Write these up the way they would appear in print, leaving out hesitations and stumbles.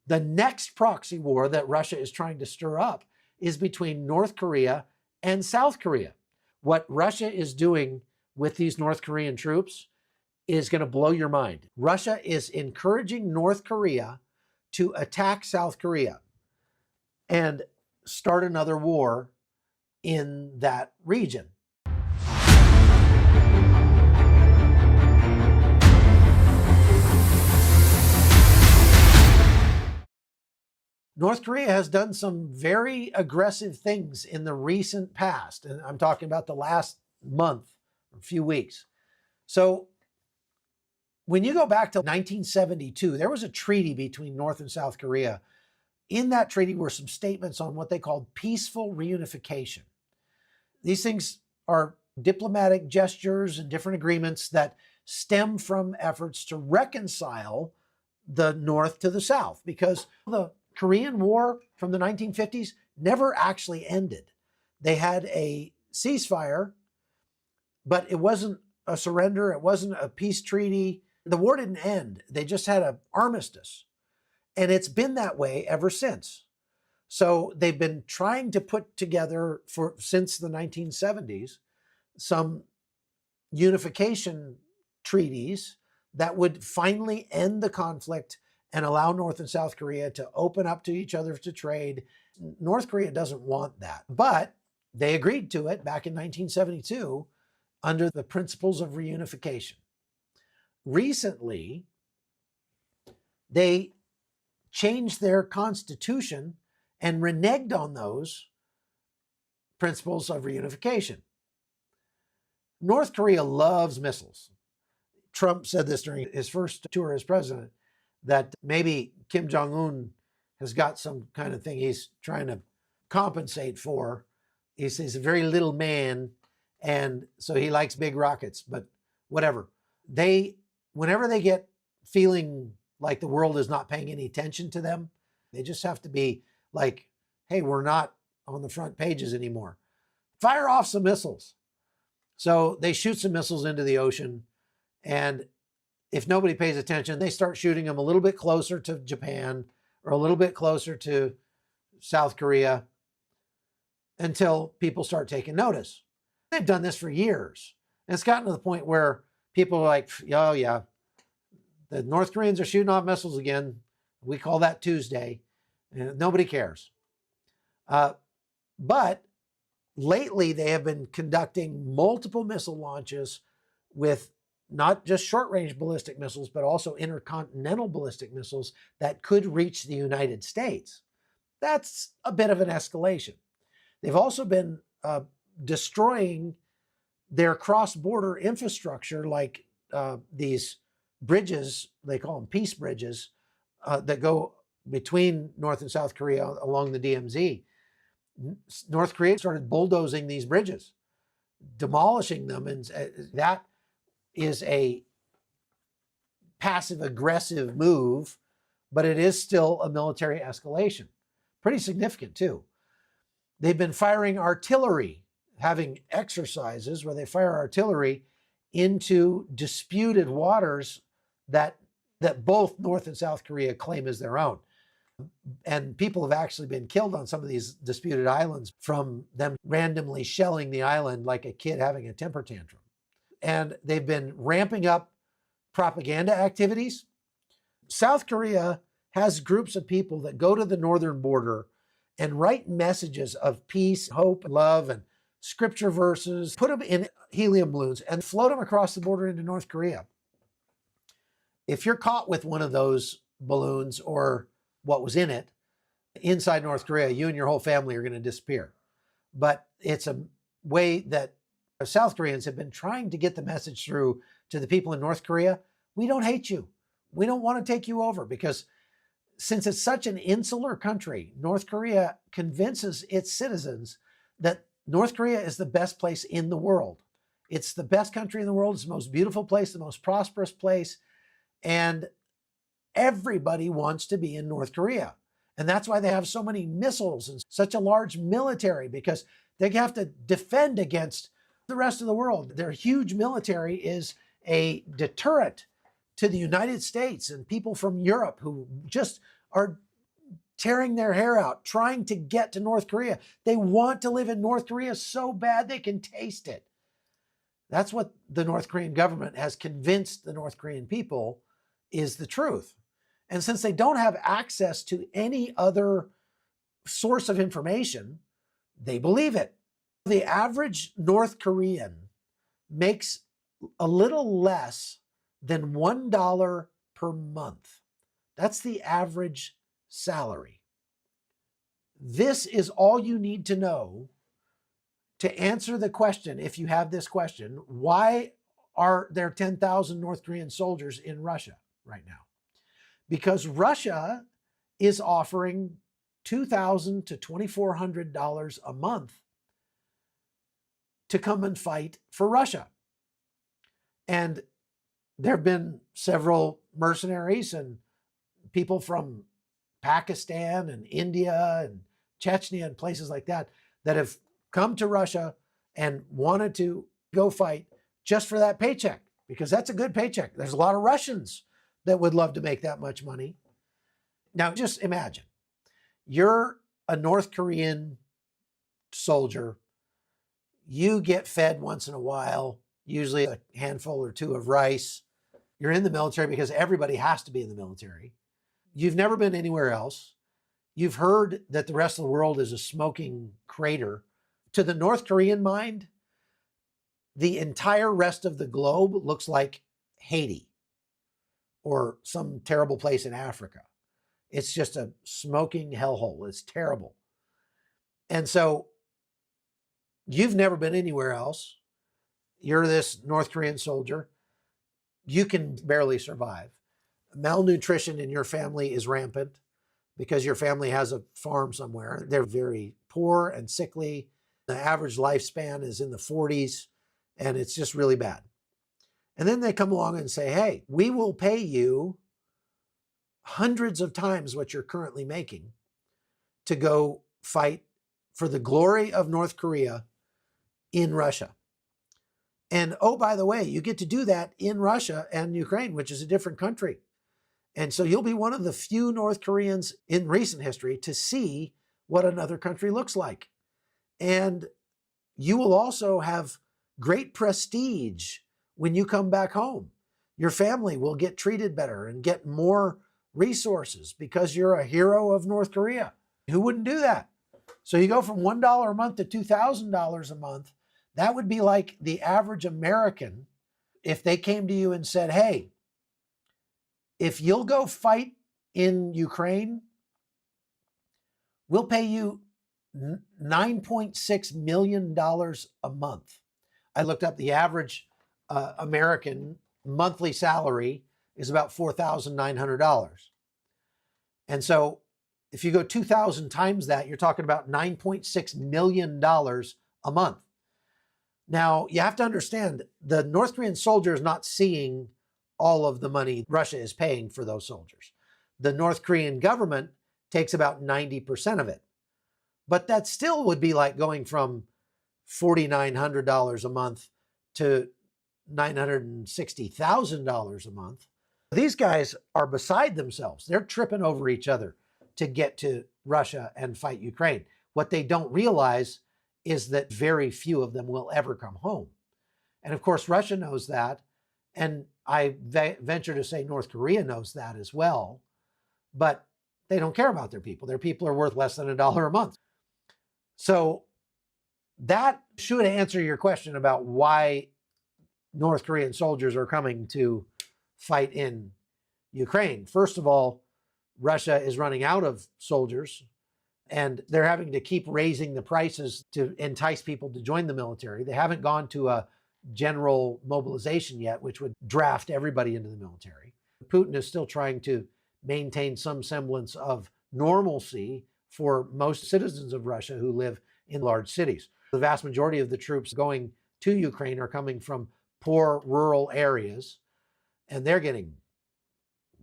The next proxy war that Russia is trying to stir up is between North Korea and South Korea. What Russia is doing with these North Korean troops is going to blow your mind. Russia is encouraging North Korea to attack South Korea and start another war in that region. North Korea has done some very aggressive things in the recent past, and I'm talking about the last month or few weeks. So when you go back to 1972, there was a treaty between North and South Korea. In that treaty were some statements on what they called peaceful reunification. These things are diplomatic gestures and different agreements that stem from efforts to reconcile the North to the South, because the Korean War from the 1950s never actually ended. They had a ceasefire, but it wasn't a surrender. It wasn't a peace treaty. The war didn't end. They just had an armistice. And it's been that way ever since. So they've been trying to put together, since the 1970s, some unification treaties that would finally end the conflict and allow North and South Korea to open up to each other to trade. North Korea doesn't want that, but they agreed to it back in 1972 under the principles of reunification. Recently, they changed their constitution and reneged on those principles of reunification. North Korea loves missiles. Trump said this during his first tour as president, that maybe Kim Jong Un has got some kind of thing he's trying to compensate for. He's a very little man, and so he likes big rockets, but whatever. Whenever they get feeling like the world is not paying any attention to them, they just have to be like, hey, we're not on the front pages anymore. Fire off some missiles. So they shoot some missiles into the ocean, and if nobody pays attention, they start shooting them a little bit closer to Japan or a little bit closer to South Korea until people start taking notice. They've done this for years. And it's gotten to the point where people are like, oh yeah, the North Koreans are shooting off missiles again. We call that Tuesday. And nobody cares. But lately they have been conducting multiple missile launches with not just short-range ballistic missiles, but also intercontinental ballistic missiles that could reach the United States. That's a bit of an escalation. They've also been destroying their cross-border infrastructure, like these bridges, they call them peace bridges, that go between North and South Korea along the DMZ. North Korea started bulldozing these bridges, demolishing them, and that is a passive-aggressive move, but it is still a military escalation. Pretty significant, too. They've been firing artillery, having exercises where they fire artillery into disputed waters that both North and South Korea claim as their own. And people have actually been killed on some of these disputed islands from them randomly shelling the island like a kid having a temper tantrum. And they've been ramping up propaganda activities. South Korea has groups of people that go to the northern border and write messages of peace, hope, love, and scripture verses, put them in helium balloons, and float them across the border into North Korea. If you're caught with one of those balloons or what was in it inside North Korea, you and your whole family are going to disappear. But it's a way that South Koreans have been trying to get the message through to the people in North Korea. We don't hate you. We don't want to take you over, because since it's such an insular country, North Korea convinces its citizens that North Korea is the best place in the world. It's the best country in the world. It's the most beautiful place, the most prosperous place. And everybody wants to be in North Korea. And that's why they have so many missiles and such a large military, because they have to defend against the rest of the world. Their huge military is a deterrent to the United States and people from Europe who just are tearing their hair out, trying to get to North Korea. They want to live in North Korea so bad they can taste it. That's what the North Korean government has convinced the North Korean people is the truth. And since they don't have access to any other source of information, they believe it. The average North Korean makes a little less than $1 per month. That's the average salary. This is all you need to know to answer the question, if you have this question, why are there 10,000 North Korean soldiers in Russia right now? Because Russia is offering $2,000 to $2,400 a month to come and fight for Russia. And there have been several mercenaries and people from Pakistan and India and Chechnya and places like that that have come to Russia and wanted to go fight just for that paycheck, because that's a good paycheck. There's a lot of Russians that would love to make that much money. Now, just imagine you're a North Korean soldier. You get fed once in a while, usually a handful or two of rice. You're in the military because everybody has to be in the military. You've never been anywhere else. You've heard that the rest of the world is a smoking crater. To the North Korean mind, the entire rest of the globe looks like Haiti or some terrible place in Africa. It's just a smoking hellhole. It's terrible. And so you've never been anywhere else. You're this North Korean soldier. You can barely survive. Malnutrition in your family is rampant because your family has a farm somewhere. They're very poor and sickly. The average lifespan is in the 40s, and it's just really bad. And then they come along and say, hey, we will pay you hundreds of times what you're currently making to go fight for the glory of North Korea in Russia. And oh, by the way, you get to do that in Russia and Ukraine, which is a different country. And so you'll be one of the few North Koreans in recent history to see what another country looks like. And you will also have great prestige when you come back home. Your family will get treated better and get more resources because you're a hero of North Korea. Who wouldn't do that? So you go from $1 a month to $2,000 a month. That would be like the average American if they came to you and said, hey, if you'll go fight in Ukraine, we'll pay you $9.6 million a month. I looked up the average American monthly salary is about $4,900. And so if you go 2,000 times that, you're talking about $9.6 million a month. Now, you have to understand, the North Korean soldier is not seeing all of the money Russia is paying for those soldiers. The North Korean government takes about 90% of it. But that still would be like going from $4,900 a month to $960,000 a month. These guys are beside themselves. They're tripping over each other to get to Russia and fight Ukraine. What they don't realize is that very few of them will ever come home. And of course, Russia knows that. And I venture to say North Korea knows that as well. But they don't care about their people. Their people are worth less than $1 a month. So that should answer your question about why North Korean soldiers are coming to fight in Ukraine. First of all, Russia is running out of soldiers, and they're having to keep raising the prices to entice people to join the military. They haven't gone to a general mobilization yet, which would draft everybody into the military. Putin is still trying to maintain some semblance of normalcy for most citizens of Russia who live in large cities. The vast majority of the troops going to Ukraine are coming from poor rural areas, and they're getting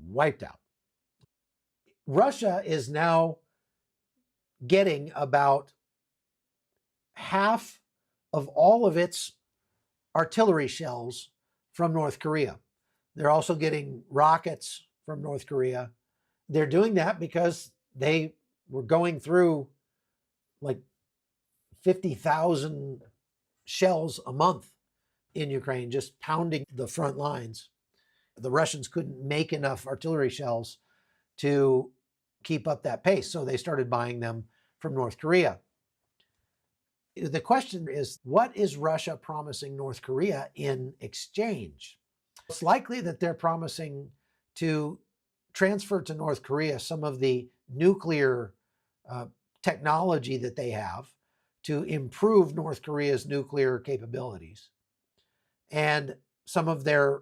wiped out. Russia is now getting about half of all of its artillery shells from North Korea. They're also getting rockets from North Korea. They're doing that because they were going through like 50,000 shells a month in Ukraine, just pounding the front lines. The Russians couldn't make enough artillery shells to keep up that pace, so they started buying them from North Korea. The question is, what is Russia promising North Korea in exchange? It's likely that they're promising to transfer to North Korea some of the nuclear technology that they have to improve North Korea's nuclear capabilities, and some of their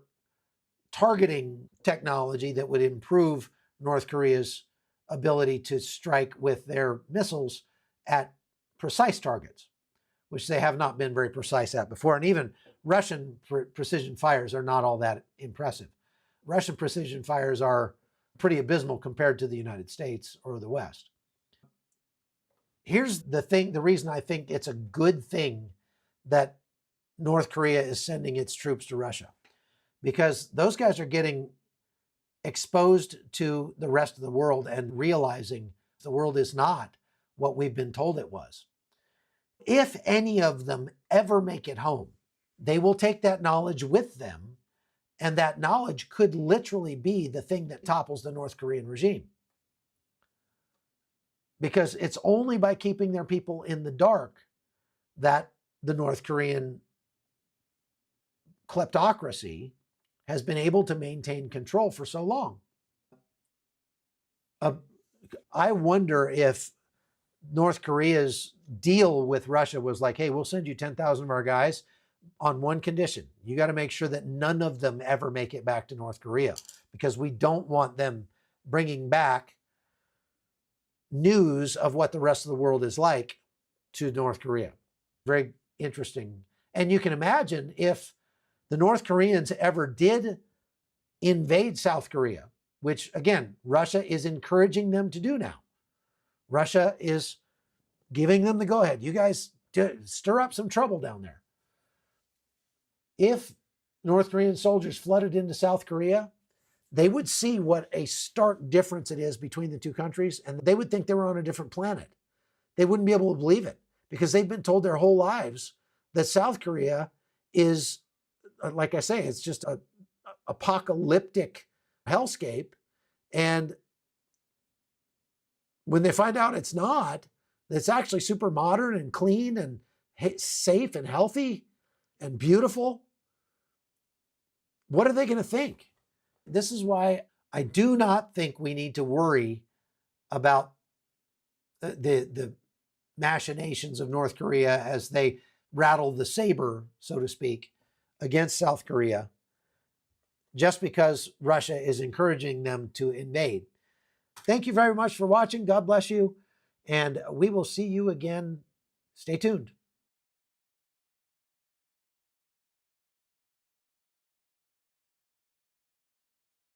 targeting technology that would improve North Korea's ability to strike with their missiles at precise targets, which they have not been very precise at before. And even Russian precision fires are not all that impressive. Russian precision fires are pretty abysmal compared to the United States or the West. Here's the thing, the reason I think it's a good thing that North Korea is sending its troops to Russia, because those guys are getting exposed to the rest of the world and realizing the world is not what we've been told it was. If any of them ever make it home, they will take that knowledge with them, and that knowledge could literally be the thing that topples the North Korean regime. Because it's only by keeping their people in the dark that the North Korean kleptocracy has been able to maintain control for so long. I wonder if North Korea's deal with Russia was like, hey, we'll send you 10,000 of our guys on one condition. You got to make sure that none of them ever make it back to North Korea, because we don't want them bringing back news of what the rest of the world is like to North Korea. Very interesting. And you can imagine if the North Koreans ever did invade South Korea, which again, Russia is encouraging them to do now. Russia is giving them the go-ahead. You guys stir up some trouble down there. If North Korean soldiers flooded into South Korea, they would see what a stark difference it is between the two countries, and they would think they were on a different planet. They wouldn't be able to believe it, because they've been told their whole lives that South Korea is, like I say, it's just an apocalyptic hellscape. And when they find out it's not, it's actually super modern and clean and safe and healthy and beautiful, what are they going to think? This is why I do not think we need to worry about the machinations of North Korea as they rattle the saber, so to speak, against South Korea, just because Russia is encouraging them to invade. Thank you very much for watching. God bless you. And we will see you again. Stay tuned.